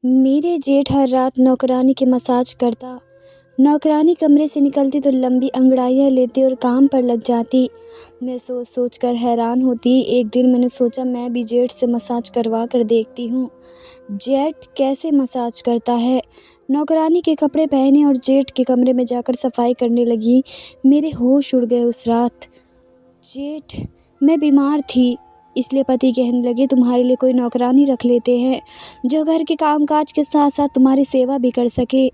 मेरे जेठ हर रात नौकरानी की मसाज करता। नौकरानी कमरे से निकलती तो लंबी अंगड़ाइयाँ लेती और काम पर लग जाती। मैं सोच सोच कर हैरान होती। एक दिन मैंने सोचा मैं भी जेठ से मसाज करवा कर देखती हूँ, जेठ कैसे मसाज करता है। नौकरानी के कपड़े पहने और जेठ के कमरे में जाकर सफाई करने लगी। मेरे होश उड़ गए उस रात। जेठ, मैं बीमार थी, इसलिए पति कहने लगे तुम्हारे लिए कोई नौकरानी रख लेते हैं जो घर के कामकाज के साथ साथ तुम्हारी सेवा भी कर सके।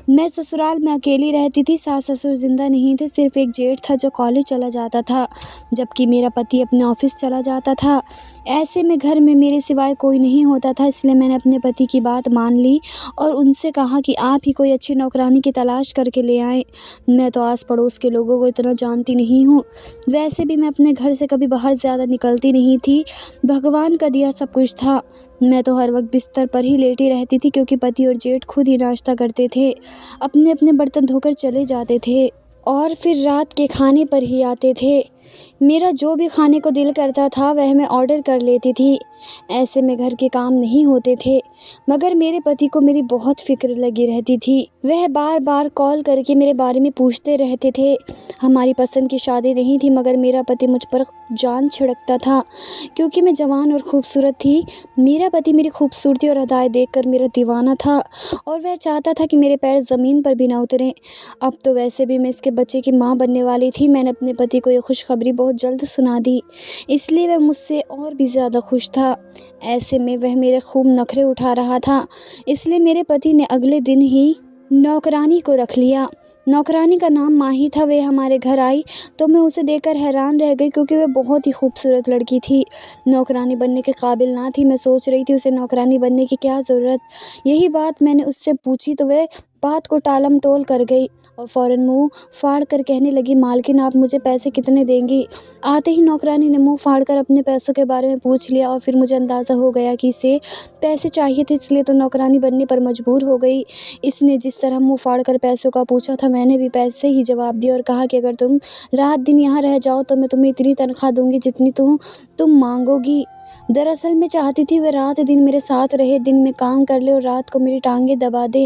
मैं ससुराल में अकेली रहती थी, सास ससुर जिंदा नहीं थे, सिर्फ एक जेठ था जो कॉलेज चला जाता था, जबकि मेरा पति अपने ऑफिस चला जाता था। ऐसे में घर में मेरे सिवाय कोई नहीं होता था, इसलिए मैंने अपने पति की बात मान ली और उनसे कहा कि आप ही कोई अच्छी नौकरानी की तलाश करके ले आएँ। मैं तो आस पड़ोस के लोगों को इतना जानती नहीं हूँ, वैसे भी मैं अपने घर से कभी बाहर ज़्यादा निकलती नहीं थी। भगवान का दिया सब कुछ था। मैं तो हर वक्त बिस्तर पर ही लेटी रहती थी, क्योंकि पति और जेठ खुद ही नाश्ता करते थे, अपने अपने बर्तन धोकर चले जाते थे और फिर रात के खाने पर ही आते थे। मेरा जो भी खाने को दिल करता था वह मैं ऑर्डर कर लेती थी। ऐसे में घर के काम नहीं होते थे, मगर मेरे पति को मेरी बहुत फिक्र लगी रहती थी। वह बार बार कॉल करके मेरे बारे में पूछते रहते थे। हमारी पसंद की शादी नहीं थी, मगर मेरा पति मुझ पर जान छिड़कता था, क्योंकि मैं जवान और खूबसूरत थी। मेरा पति मेरी खूबसूरती और अदाएँ देखकर मेरा दीवाना था और वह चाहता था कि मेरे पैर ज़मीन पर भी ना उतरें। अब तो वैसे भी मैं इसके बच्चे की माँ बनने वाली थी। मैंने अपने पति को ये खुशखबरी बहुत जल्द सुना दी, इसलिए वह मुझसे और भी ज़्यादा खुश था। ऐसे में वह मेरे खूब नखरे उठा रहा था, इसलिए मेरे पति ने अगले दिन ही नौकरानी को रख लिया। नौकरानी का नाम माही था। वह हमारे घर आई तो मैं उसे देखकर हैरान रह गई, क्योंकि वह बहुत ही खूबसूरत लड़की थी। नौकरानी बनने के काबिल ना थी। मैं सोच रही थी उसे नौकरानी बनने की क्या ज़रूरत। यही बात मैंने उससे पूछी तो वह बात को टालमटोल कर गई और फ़ौरन मुंह फाड़ कर कहने लगी, मालकिन आप मुझे पैसे कितने देंगी। आते ही नौकरानी ने मुंह फाड़ कर अपने पैसों के बारे में पूछ लिया और फिर मुझे अंदाज़ा हो गया कि इसे पैसे चाहिए थे, इसलिए तो नौकरानी बनने पर मजबूर हो गई। इसने जिस तरह मुंह फाड़ कर पैसों का पूछा था, मैंने भी पैसे ही जवाब दिया और कहा कि अगर तुम रात दिन यहाँ रह जाओ तो मैं तुम्हें इतनी तनख्वाह दूंगी जितनी तुम मांगोगी। दरअसल मैं चाहती थी वह रात दिन मेरे साथ रहे, दिन में काम कर ले और रात को मेरी टांगें दबा दे।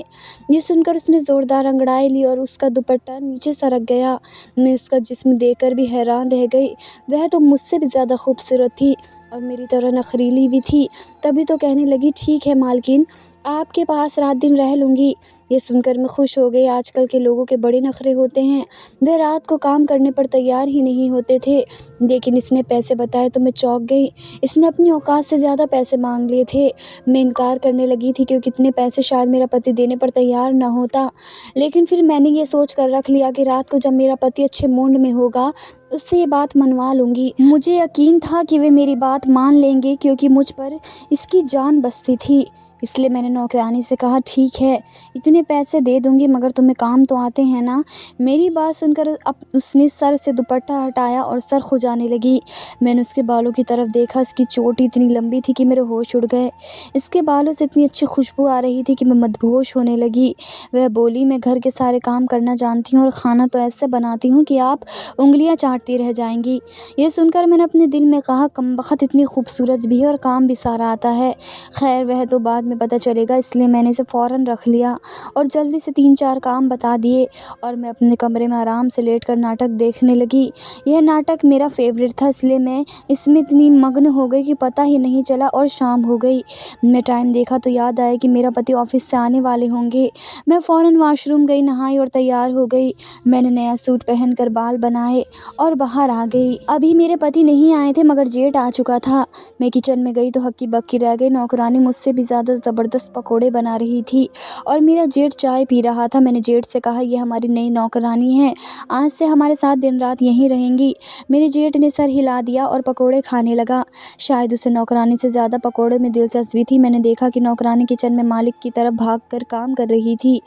ये सुनकर उसने ज़ोरदार अंगड़ाई ली और उसका दुपट्टा नीचे सरक गया। मैं उसका जिस्म देखकर भी हैरान रह गई। वह तो मुझसे भी ज़्यादा खूबसूरत थी और मेरी तरह नखरीली भी थी। तभी तो कहने लगी, ठीक है मालकिन, आपके पास रात दिन रह लूँगी। ये सुनकर मैं खुश हो गई। आजकल के लोगों के बड़े नखरे होते हैं, वे रात को काम करने पर तैयार ही नहीं होते थे। लेकिन इसने पैसे बताए तो मैं चौंक गई। इसने अपनी औकात से ज़्यादा पैसे मांग लिए थे। मैं इनकार करने लगी थी, क्योंकि इतने पैसे शायद मेरा पति देने पर तैयार न होता। लेकिन फिर मैंने ये सोच कर रख लिया कि रात को जब मेरा पति अच्छे मूड में होगा उससे ये बात मनवा लूँगी। मुझे यकीन था कि वे मेरी बात मान लेंगे, क्योंकि मुझ पर इसकी जान बसती थी। इसलिए मैंने नौकरानी से कहा, ठीक है, इतने पैसे दे दूँगी, मगर तुम्हें काम तो आते हैं ना। मेरी बात सुनकर अब उसने सर से दुपट्टा हटाया और सर खुजाने लगी। मैंने उसके बालों की तरफ देखा। इसकी चोटी इतनी लंबी थी कि मेरे होश उड़ गए। इसके बालों से इतनी अच्छी खुशबू आ रही थी कि मैं मदहोश होने लगी। वह बोली, मैं घर के सारे काम करना जानती हूँ और खाना तो ऐसे बनाती हूँ कि आप उंगलियाँ चाटती रह जाएंगी। ये सुनकर मैंने अपने दिल में कहा, कमबख्त इतनी खूबसूरत भी है और काम भी सारा आता है। खैर वह तो बाद में पता चलेगा, इसलिए मैंने इसे फ़ौरन रख लिया और जल्दी से 3-4 काम बता दिए और मैं अपने कमरे में आराम से लेटकर नाटक देखने लगी। यह नाटक मेरा फेवरेट था, इसलिए मैं इसमें इतनी मग्न हो गई कि पता ही नहीं चला और शाम हो गई। मैं टाइम देखा तो याद आया कि मेरा पति ऑफिस से आने वाले होंगे। मैं फ़ौरन वॉशरूम गई, नहाई और तैयार हो गई। मैंने नया सूट पहनकर बाल बनाए और बाहर आ गई। अभी मेरे पति नहीं आए थे, मगर जेठ आ चुका था। मैं किचन में गई तो हक्की बक्की रह गई। नौकरानी मुझसे भी ज़्यादा ज़बरदस्त पकौड़े बना रही थी और मेरा जेठ चाय पी रहा था। मैंने जेठ से कहा, यह हमारी नई नौकरानी है, आज से हमारे साथ दिन रात यहीं रहेंगी। मेरे जेठ ने सर हिला दिया और पकोड़े खाने लगा। शायद उसे नौकरानी से ज़्यादा पकोड़े में दिलचस्पी थी। मैंने देखा कि नौकरानी किचन में मालिक की तरफ भाग कर काम कर रही थी।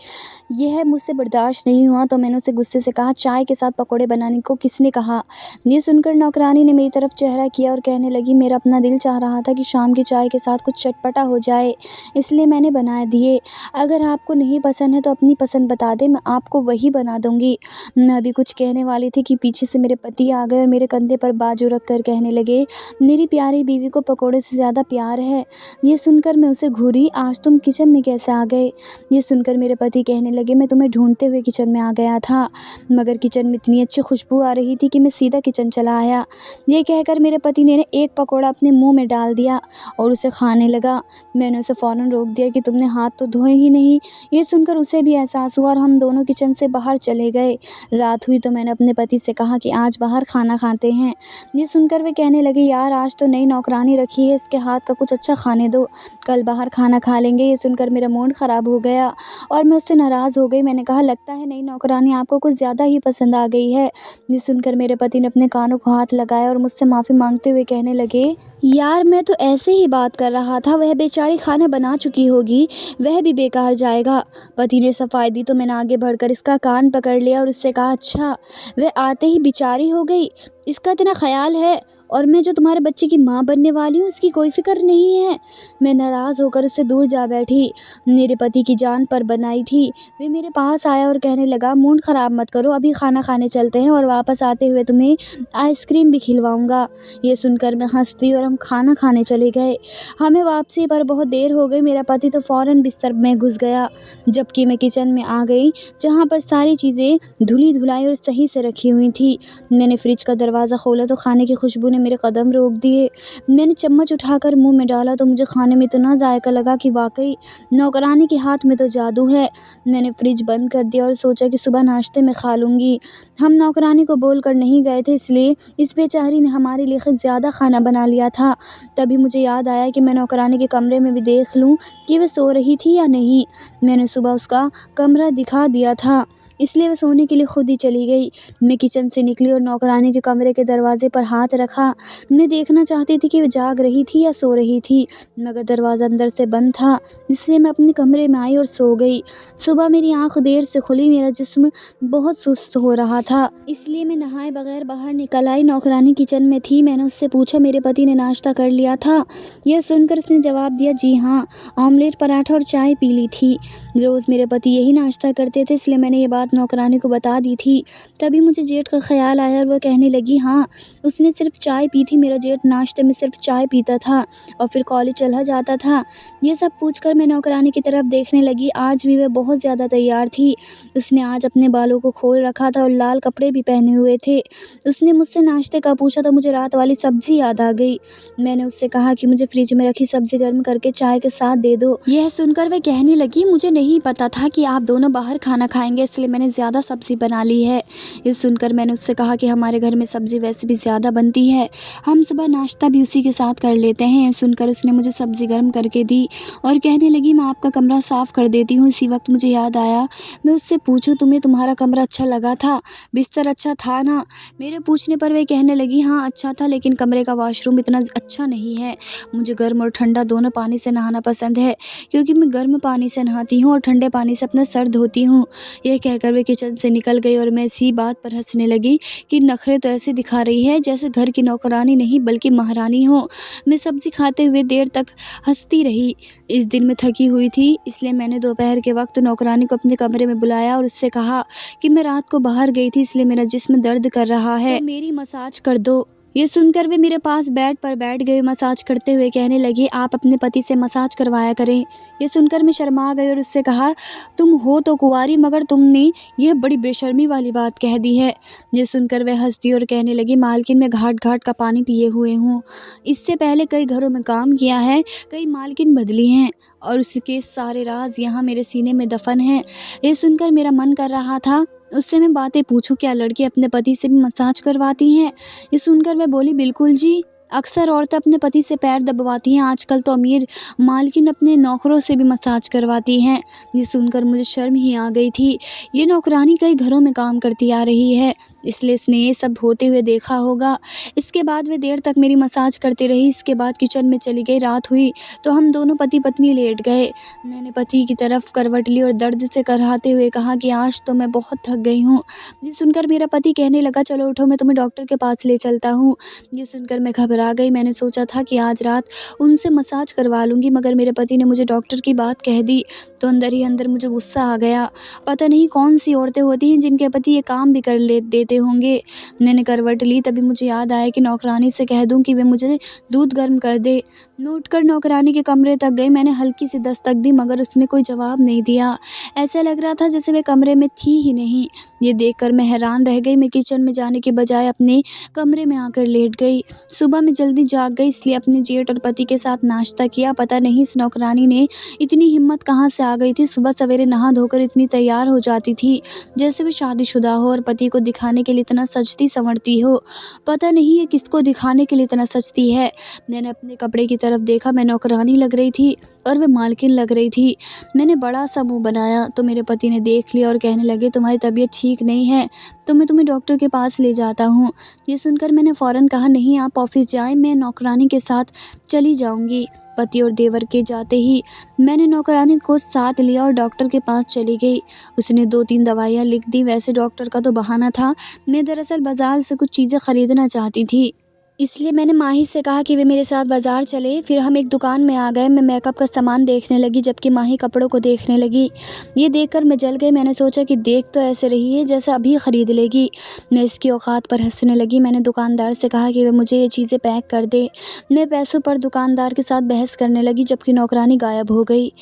यह मुझसे बर्दाश्त नहीं हुआ तो मैंने उसे गुस्से से कहा, चाय के साथ पकोड़े बनाने को किसने कहा। ये सुनकर नौकरानी ने मेरी तरफ चेहरा किया और कहने लगी, मेरा अपना दिल चाह रहा था कि शाम की चाय के साथ कुछ चटपटा हो जाए। इसलिए मैंने बना दिए। अगर आपको नहीं पसंद है तो अपनी पसंद बता दें, मैं आपको वही बना दूँगी। मैं अभी कुछ कहने वाली थी कि पीछे से मेरे पति आ गए और मेरे कंधे पर बाजू रख कर कहने लगे, मेरी प्यारी बीवी को पकोड़े से ज़्यादा प्यार है। ये सुनकर मैं उसे घूरी, आज तुम किचन में कैसे आ गए? ये सुनकर मेरे पति कहने लगे, मैं तुम्हें ढूंढते हुए किचन में आ गया था, मगर किचन में इतनी अच्छी खुशबू आ रही थी कि मैं सीधा किचन चला आया। ये कहकर मेरे पति ने एक पकोड़ा अपने मुंह में डाल दिया और उसे खाने लगा। मैंने उसे फ़ौरन रोक दिया कि तुमने हाथ तो धोए ही नहीं। ये सुनकर उसे भी एहसास हुआ और हम दोनों किचन से बाहर चले गए। रात हुई तो मैंने अपने पति से कहा कि आज बाहर खाना खाते हैं। ये सुनकर वे कहने लगे, यार आज तो नई नौकरानी रखी है, इसके हाथ का कुछ अच्छा खाने दो, कल बाहर खाना खा लेंगे। ये सुनकर मेरा मूड ख़राब हो गया और मैं उससे नाराज़ हो गई। मैंने कहा, लगता है नई नौकरानी आपको कुछ ज़्यादा ही पसंद आ गई है। ये सुनकर मेरे पति ने अपने कानों को हाथ लगाया और मुझसे माफ़ी मांगते हुए कहने लगे, यार मैं तो ऐसे ही बात कर रहा था, वह बेचारी खाना बना चुकी होगी, वह भी बेकार जाएगा। पति ने सफाई दी तो मैंने आगे बढ़कर इसका कान पकड़ लिया और उससे कहा, अच्छा वह आते ही बेचारी हो गई, इसका इतना ख्याल है, और मैं जो तुम्हारे बच्चे की माँ बनने वाली हूँ इसकी कोई फिक्र नहीं है। मैं नाराज़ होकर उससे दूर जा बैठी। मेरे पति की जान पर बनाई थी। वे मेरे पास आया और कहने लगा, मूड ख़राब मत करो, अभी खाना खाने चलते हैं और वापस आते हुए तुम्हें आइसक्रीम भी खिलवाऊँगा। ये सुनकर मैं हंस दी और हम खाना खाने चले गए। हमें वापसी पर बहुत देर हो गई। मेरा पति तो फ़ौरन बिस्तर में घुस गया, जबकि मैं किचन में आ गई जहाँ पर सारी चीज़ें धुली धुलाई और सही से रखी हुई थी। मैंने फ्रिज का दरवाज़ा खोला तो खाने की खुशबू ने मेरे कदम रोक दिए। मैंने चम्मच उठाकर मुंह में डाला तो मुझे खाने में इतना जायका लगा कि वाकई नौकरानी के हाथ में तो जादू है। मैंने फ्रिज बंद कर दिया और सोचा कि सुबह नाश्ते में खा लूँगी। हम नौकरानी को बोल कर नहीं गए थे, इसलिए इस बेचारी ने हमारे लिए कुछ ज़्यादा खाना बना लिया था। तभी मुझे याद आया कि मैं नौकरानी के कमरे में भी देख लूँ कि वह सो रही थी या नहीं। मैंने सुबह उसका कमरा दिखा दिया था, इसलिए वह सोने के लिए खुद ही चली गई। मैं किचन से निकली और नौकरानी के कमरे के दरवाजे पर हाथ रखा। मैं देखना चाहती थी कि वह जाग रही थी या सो रही थी, मगर दरवाज़ा अंदर से बंद था, इसलिए मैं अपने कमरे में आई और सो गई। सुबह मेरी आँख देर से खुली, मेरा जिस्म बहुत सुस्त हो रहा था, इसलिए मैं नहाए बगैर बाहर निकल आई। नौकरानी किचन में थी। मैंने उससे पूछा, मेरे पति ने नाश्ता कर लिया था? यह सुनकर उसने जवाब दिया, जी हाँ, ऑमलेट, पराठा और चाय पी ली थी। रोज़ मेरे पति यही नाश्ता करते थे, इसलिए मैंने ये बात नौकरानी को बता दी थी। तभी मुझे जेठ का ख्याल आया और वह कहने लगी, हाँ उसने सिर्फ चाय पी थी, मेरा जेठ नाश्ते में सिर्फ चाय पीता था और फिर कॉलेज चला जाता था। ये सब पूछकर मैं नौकरानी की तरफ देखने लगी। आज भी वह बहुत ज़्यादा तैयार थी। उसने आज अपने बालों को खोल रखा था और लाल कपड़े भी पहने हुए थे। उसने मुझसे नाश्ते का पूछा तो मुझे रात वाली सब्ज़ी याद आ गई। मैंने उससे कहा कि मुझे फ्रिज में रखी सब्ज़ी गर्म करके चाय के साथ दे दो। यह सुनकर वह कहने लगी, मुझे नहीं पता था कि आप दोनों बाहर खाना खाएंगे, इसलिए मैंने ज़्यादा सब्ज़ी बना ली है। ये सुनकर मैंने उससे कहा कि हमारे घर में सब्ज़ी वैसे भी ज़्यादा बनती है, हम सुबह नाश्ता भी उसी के साथ कर लेते हैं। ये सुनकर उसने मुझे सब्ज़ी गर्म करके दी और कहने लगी, मैं आपका कमरा साफ़ कर देती हूँ। इसी वक्त मुझे याद आया, मैं उससे पूछूं, तुम्हें तुम्हारा कमरा अच्छा लगा था? बिस्तर अच्छा था ना? मेरे पूछने पर वह कहने लगी, हाँ अच्छा था, लेकिन कमरे का वॉशरूम इतना अच्छा नहीं है। मुझे गर्म और ठंडा दोनों पानी से नहाना पसंद है, क्योंकि मैं गर्म पानी से नहाती हूँ और ठंडे पानी से अपना सर धोती हूँ। यह कहकर वे किचन से निकल गई और मैं इसी बात पर हंसने लगी कि नखरे तो ऐसे दिखा रही है जैसे घर की नौकरानी नहीं बल्कि महारानी हो। मैं सब्ज़ी खाते हुए देर तक हंसती रही। इस दिन मैं थकी हुई थी, इसलिए मैंने दोपहर के वक्त नौकरानी को अपने कमरे में बुलाया और उससे कहा कि मैं रात को बाहर गई थी, इसलिए मेरा जिस्म दर्द कर रहा है, तो मेरी मसाज कर दो। ये सुनकर वे मेरे पास बेड पर बैठ गए। मसाज करते हुए कहने लगे, आप अपने पति से मसाज करवाया करें। ये सुनकर मैं शर्मा गई और उससे कहा, तुम हो तो कुंवारी, मगर तुमने यह बड़ी बेशर्मी वाली बात कह दी है। ये सुनकर वह हंस दी और कहने लगी, मालकिन मैं घाट घाट का पानी पिए हुए हूँ, इससे पहले कई घरों में काम किया है, कई मालकिन बदली हैं और उसके सारे राज यहाँ मेरे सीने में दफन हैं। ये सुनकर मेरा मन कर रहा था उससे मैं बातें पूछूं, क्या लड़की अपने पति से भी मसाज करवाती हैं? ये सुनकर वह बोली, बिल्कुल जी, अक्सर औरतें अपने पति से पैर दबवाती हैं, आजकल तो अमीर मालकिन अपने नौकरों से भी मसाज करवाती हैं। ये सुनकर मुझे शर्म ही आ गई थी। ये नौकरानी कई घरों में काम करती आ रही है, इसलिए इसने ये सब होते हुए देखा होगा। इसके बाद वे देर तक मेरी मसाज करती रही। इसके बाद किचन में चली गई। रात हुई तो हम दोनों पति पत्नी लेट गए। मैंने पति की तरफ करवट ली और दर्द से कराहते हुए कहा कि आज तो मैं बहुत थक गई हूँ। ये सुनकर मेरा पति कहने लगा, चलो उठो, मैं तुम्हें डॉक्टर के पास ले चलता हूँ। ये सुनकर मैं घबरा घबरा गई। मैंने सोचा था कि आज रात उनसे मसाज करवा लूँगी, मगर मेरे पति ने मुझे डॉक्टर की बात कह दी तो अंदर ही अंदर मुझे गुस्सा आ गया। पता नहीं कौन-सी औरतें होती हैं जिनके पति ये काम भी कर ले देते होंगे। मैंने करवट ली, तभी मुझे याद आया कि नौकरानी से कह दूँ कि वे मुझे दूध गर्म कर दे। मैं उठकर नौकरानी के कमरे तक गई। मैंने हल्की सी दस्तक दी, मगर उसने कोई जवाब नहीं दिया। ऐसा लग रहा था जैसे वे कमरे में थी ही नहीं। ये देखकर मैं हैरान रह गई। मैं किचन में जाने के बजाय अपने कमरे में आकर लेट गई। सुबह मैं जल्दी जाग गई, इसलिए अपने जेठ और पति के साथ नाश्ता किया। पता नहीं इस नौकरानी ने इतनी हिम्मत कहाँ से आ गई थी। सुबह सवेरे नहा धोकर इतनी तैयार हो जाती थी जैसे वे शादीशुदा हो, और पति को दिखाने के लिए इतना सजती संवरती हो। पता नहीं ये किसको दिखाने के लिए इतना सजती है। मैंने अपने कपड़े की तरफ देखा। मैं नौकरानी लग रही थी और वे मालकिन लग रही थी। मैंने बड़ा सा मुँह बनाया तो मेरे पति ने देख लिया और कहने लगे, तुम्हारी तबीयत ठीक नहीं है तो मैं तुम्हें डॉक्टर के पास ले जाता हूँ। ये सुनकर मैंने फ़ौरन कहा, नहीं आप ऑफिस जाएं, मैं नौकरानी के साथ चली जाऊँगी। पति और देवर के जाते ही मैंने नौकरानी को साथ लिया और डॉक्टर के पास चली गई। उसने 2-3 दवाइयाँ लिख दी। वैसे डॉक्टर का तो बहाना था, मैं दरअसल बाज़ार से कुछ चीज़ें ख़रीदना चाहती थी, इसलिए मैंने माही से कहा कि वे मेरे साथ बाज़ार चले। फिर हम एक दुकान में आ गए। मैं मेकअप का सामान देखने लगी जबकि माही कपड़ों को देखने लगी। ये देखकर मैं जल गई। मैंने सोचा कि देख तो ऐसे रही है जैसे अभी ख़रीद लेगी। मैं इसकी औकात पर हंसने लगी। मैंने दुकानदार से कहा कि वे मुझे ये चीज़ें पैक कर दे। मैं पैसों पर दुकानदार के साथ बहस करने लगी जबकि नौकरानी गायब हो गई।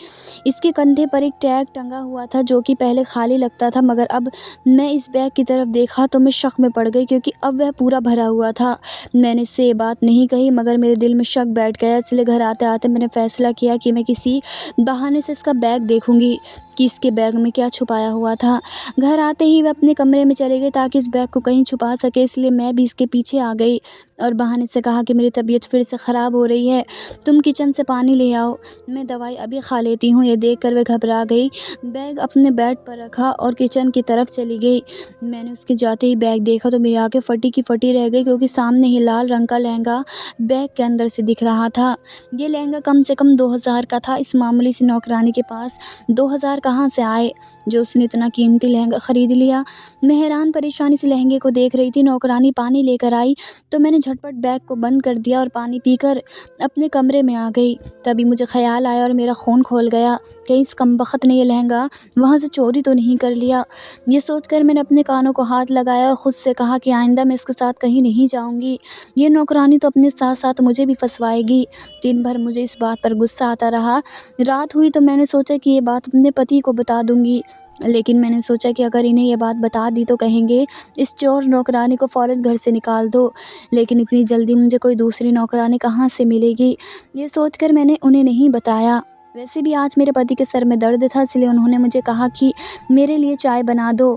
इसके कंधे पर एक टैग टंगा हुआ था जो कि पहले खाली लगता था, मगर अब मैं इस बैग की तरफ देखा तो मैं शक में पड़ गई क्योंकि अब वह पूरा भरा हुआ था। मैंने इससे ये बात नहीं कही, मगर मेरे दिल में शक बैठ गया। इसलिए घर आते आते मैंने फ़ैसला किया कि मैं किसी बहाने से इसका बैग देखूंगी कि इसके बैग में क्या छुपाया हुआ था। घर आते ही वह अपने कमरे में चले गए ताकि इस बैग को कहीं छुपा सके, इसलिए मैं भी इसके पीछे आ गई और बहाने से कहा कि मेरी तबीयत फिर से ख़राब हो रही है, तुम किचन से पानी ले आओ, मैं दवाई अभी खा लेती हूँ। ये देख कर वह घबरा गई, बैग अपने बेड पर रखा और किचन की तरफ चली गई। मैंने उसके जाते ही बैग देखा तो मेरी आंखें फटी की फटी रह गई क्योंकि सामने ही लाल रंग का लहंगा बैग के अंदर से दिख रहा था। ये लहंगा कम से कम 2000 का था। इस मामूली सी नौकरानी के पास 2000 कहाँ से आए जो उसने इतना कीमती लहंगा ख़रीद लिया। मैं हैरान परेशानी से लहंगे को देख रही थी। नौकरानी पानी लेकर आई तो मैंने झटपट बैग को बंद कर दिया और पानी पीकर अपने कमरे में आ गई। तभी मुझे ख्याल आया और मेरा खून खौल गया, कहीं इस कमबख्त ने ये लहंगा वहाँ से चोरी तो नहीं कर लिया। ये सोचकर मैंने अपने कानों को हाथ लगाया और ख़ुद से कहा कि आइंदा मैं इसके साथ कहीं नहीं जाऊँगी। ये नौकरानी तो अपने साथ साथ मुझे भी फंसवाएगी। दिन भर मुझे इस बात पर गुस्सा आता रहा। रात हुई तो मैंने सोचा कि ये बात अपने पति को बता दूंगी, लेकिन मैंने सोचा कि अगर इन्हें ये बात बता दी तो कहेंगे इस चोर नौकरानी को फ़ौरन घर से निकाल दो। लेकिन इतनी जल्दी मुझे कोई दूसरी नौकरानी कहाँ से मिलेगी, ये सोचकर मैंने उन्हें नहीं बताया। वैसे भी आज मेरे पति के सर में दर्द था, इसलिए उन्होंने मुझे कहा कि मेरे लिए चाय बना दो।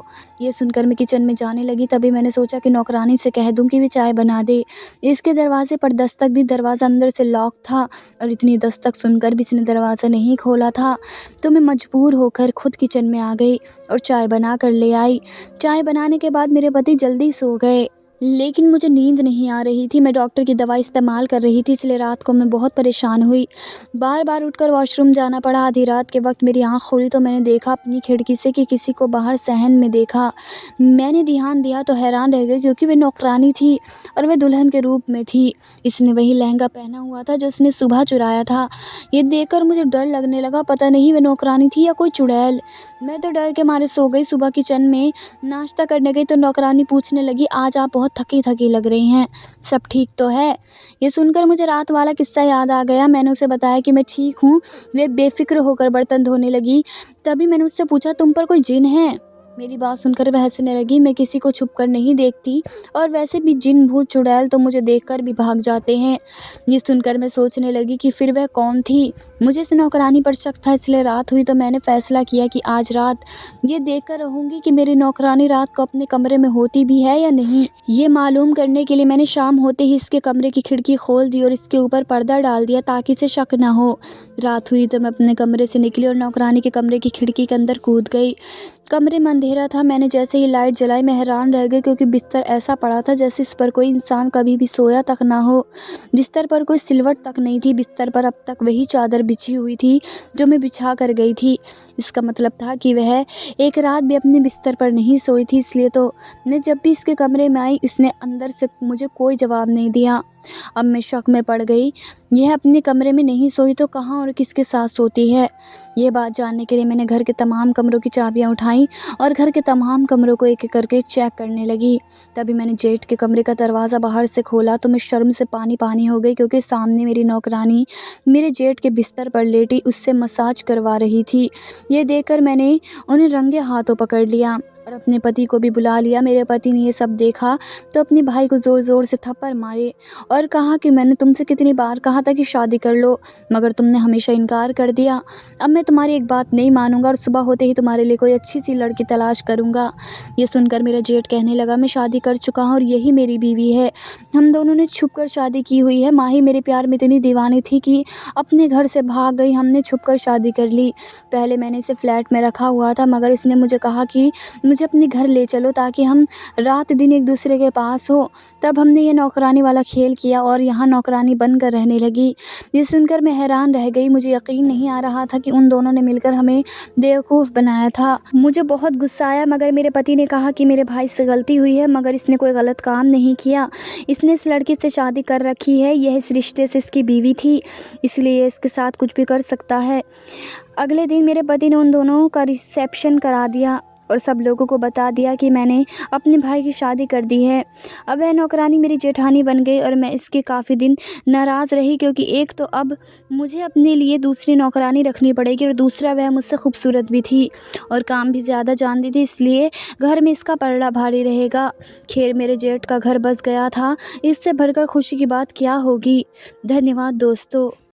ये सुनकर मैं किचन में जाने लगी। तभी मैंने सोचा कि नौकरानी से कह दूं कि वे चाय बना दे। इसके दरवाजे पर दस्तक दी। दरवाज़ा अंदर से लॉक था और इतनी दस्तक सुनकर भी इसने दरवाज़ा नहीं खोला था, तो मैं मजबूर होकर खुद किचन में आ गई और चाय बना कर ले आई। चाय बनाने के बाद मेरे पति जल्दी सो गए, लेकिन मुझे नींद नहीं आ रही थी। मैं डॉक्टर की दवा इस्तेमाल कर रही थी, इसलिए रात को मैं बहुत परेशान हुई। बार बार उठकर वॉशरूम जाना पड़ा। आधी रात के वक्त मेरी आँख खुली तो मैंने देखा अपनी खिड़की से कि किसी को बाहर सहन में देखा। मैंने ध्यान दिया तो हैरान रह गई क्योंकि वे नौकरानी थी और वह दुल्हन के रूप में थी। इसने वही लहंगा पहना हुआ था जो उसने सुबह चुराया था। ये देखकर मुझे डर लगने लगा, पता नहीं वह नौकरानी थी या कोई चुड़ैल। मैं तो डर के मारे सो गई। सुबह किचन में नाश्ता करने गई तो नौकरानी पूछने लगी, आज आप बहुत थकी थकी लग रही हैं, सब ठीक तो है? ये सुनकर मुझे रात वाला किस्सा याद आ गया। मैंने उसे बताया कि मैं ठीक हूँ। वे बेफिक्र होकर बर्तन धोने लगी। तभी मैंने उससे पूछा, तुम पर कोई जिन है? मेरी बात सुनकर वह हंसने लगी। मैं किसी को छुप कर नहीं देखती और वैसे भी जिन भूत चुड़ैल तो मुझे देखकर भी भाग जाते हैं। ये सुनकर मैं सोचने लगी कि फिर वह कौन थी। मुझे इस नौकरानी पर शक था, इसलिए रात हुई तो मैंने फ़ैसला किया कि आज रात ये देखकर रहूँगी कि मेरी नौकरानी रात को अपने कमरे में होती भी है या नहीं। ये मालूम करने के लिए मैंने शाम होते ही इसके कमरे की खिड़की खोल दी और इसके ऊपर पर्दा डाल दिया ताकि इसे शक ना हो। रात हुई तो मैं अपने कमरे से निकली और नौकरानी के कमरे की खिड़की के अंदर कूद गई। कमरे में अंधेरा था। मैंने जैसे ही लाइट जलाई मैं हैरान रह गई, क्योंकि बिस्तर ऐसा पड़ा था जैसे इस पर कोई इंसान कभी भी सोया तक ना हो। बिस्तर पर कोई सिलवट तक नहीं थी। बिस्तर पर अब तक वही चादर बिछी हुई थी जो मैं बिछा कर गई थी। इसका मतलब था कि वह एक रात भी अपने बिस्तर पर नहीं सोई थी। इसलिए तो मैं जब भी इसके कमरे में आई, इसने अंदर से मुझे कोई जवाब नहीं दिया। अब मैं शक में पड़ गई, यह अपने कमरे में नहीं सोई तो कहाँ और किसके साथ सोती है। ये बात जानने के लिए मैंने घर के तमाम कमरों की चाबियां उठाई और घर के तमाम कमरों को एक एक करके चेक करने लगी। तभी मैंने जेठ के कमरे का दरवाज़ा बाहर से खोला तो मैं शर्म से पानी पानी हो गई, क्योंकि सामने मेरी नौकरानी मेरे जेठ के बिस्तर पर लेटी उससे मसाज करवा रही थी। ये देखकर मैंने उन्हें रंगे हाथों पकड़ लिया और अपने पति को भी बुला लिया। मेरे पति ने ये सब देखा तो अपने भाई को ज़ोर ज़ोर से थप्पड़ मारे और कहा कि मैंने तुमसे कितनी बार कहा था कि शादी कर लो, मगर तुमने हमेशा इनकार कर दिया। अब मैं तुम्हारी एक बात नहीं मानूंगा और सुबह होते ही तुम्हारे लिए कोई अच्छी सी लड़की तलाश करूंगा। ये सुनकर मेरा जेठ कहने लगा, मैं शादी कर चुका हूँ और यही मेरी बीवी है। हम दोनों ने छुप कर शादी की हुई है। माही मेरे प्यार में इतनी दीवानी थी कि अपने घर से भाग गई। हमने छुप कर शादी कर ली। पहले मैंने इसे फ्लैट में रखा हुआ था, मगर इसने मुझे कहा कि मुझे अपने घर ले चलो ताकि हम रात दिन एक दूसरे के पास हो। तब हमने ये नौकरानी वाला खेल किया और यहाँ नौकरानी बनकर रहने लगी। ये सुनकर मैं हैरान रह गई। मुझे यकीन नहीं आ रहा था कि उन दोनों ने मिलकर हमें बेवकूफ़ बनाया था। मुझे बहुत गुस्सा आया, मगर मेरे पति ने कहा कि मेरे भाई से गलती हुई है, मगर इसने कोई गलत काम नहीं किया। इसने इस लड़की से शादी कर रखी है। यह इस रिश्ते से इसकी बीवी थी, इसलिए इसके साथ कुछ भी कर सकता है। अगले दिन मेरे पति ने उन दोनों का रिसेप्शन करा दिया और सब लोगों को बता दिया कि मैंने अपने भाई की शादी कर दी है। अब वह नौकरानी मेरी जेठानी बन गई और मैं इसके काफ़ी दिन नाराज़ रही, क्योंकि एक तो अब मुझे अपने लिए दूसरी नौकरानी रखनी पड़ेगी और दूसरा वह मुझसे खूबसूरत भी थी और काम भी ज़्यादा जानती थी, इसलिए घर में इसका पलड़ा भारी रहेगा। खैर, मेरे जेठ का घर बस गया था। इससे बढ़कर खुशी की बात क्या होगी। धन्यवाद दोस्तों।